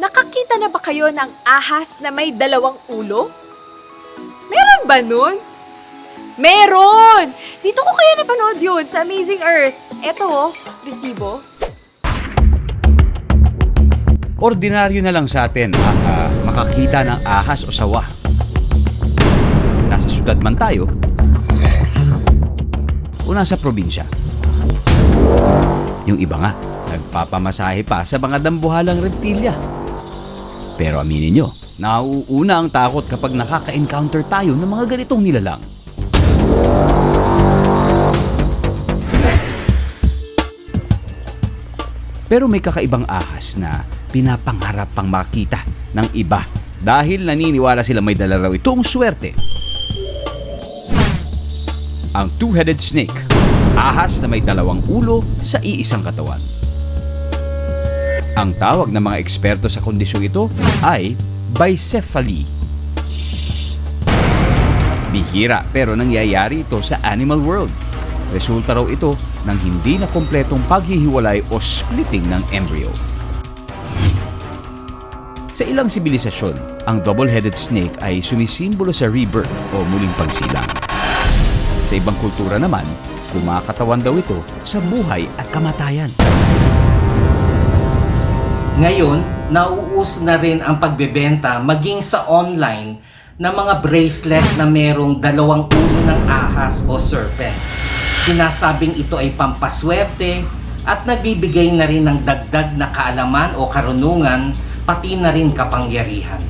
Nakakita na ba kayo ng ahas na may dalawang ulo? Meron ba nun? Meron! Dito ko kaya napanood yun sa Amazing Earth. Eto resibo. Ordinaryo na lang sa atin ang makakita ng ahas o sawa. Nasa syudad man tayo o nasa probinsya. Yung iba nga, nagpapamasahe pa sa mga dambuhalang reptilya. Pero aminin nyo, nauuna ang takot kapag nakaka-encounter tayo ng mga ganitong nilalang. Pero may kakaibang ahas na pinapangarap pang makita ng iba dahil naniniwala sila may dala raw itong swerte. Ang two-headed snake, ahas na may dalawang ulo sa iisang katawan. Ang tawag ng mga eksperto sa kondisyong ito ay bicephaly. Bihira pero nangyayari ito sa animal world. Resulta raw ito ng hindi na kompletong paghihiwalay o splitting ng embryo. Sa ilang sibilisasyon, ang double-headed snake ay sumisimbolo sa rebirth o muling pagsilang. Sa ibang kultura naman, kumakatawan daw ito sa buhay at kamatayan. Ngayon, nauuso na rin ang pagbebenta maging sa online ng mga bracelet na merong dalawang ulo ng ahas o serpent. Sinasabing ito ay pampaswerte at nagbibigay na rin ng dagdag na kaalaman o karunungan pati na rin kapangyarihan.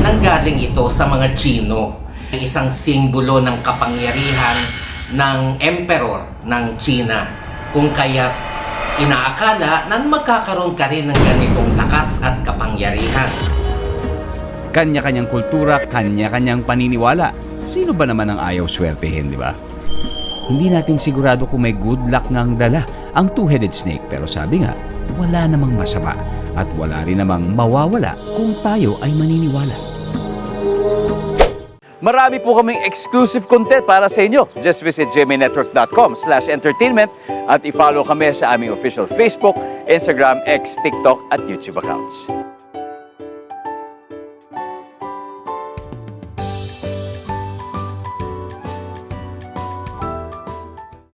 Nanggaling ito sa mga Chino, isang simbolo ng kapangyarihan ng emperor ng China. Kung kaya't inaakala na magkakaroon ka rin ng ganitong lakas at kapangyarihan. Kanya-kanyang kultura, kanya-kanyang paniniwala. Sino ba naman ang ayaw swertehin, di ba? Hindi natin sigurado kung may good luck ngang dala ang two-headed snake. Pero sabi nga, wala namang masama at wala rin namang mawawala kung tayo ay maniniwala. Marami po kaming exclusive content para sa inyo. Just visit gmainetwork.com/entertainment at i-follow kami sa aming official Facebook, Instagram, X, TikTok at YouTube accounts.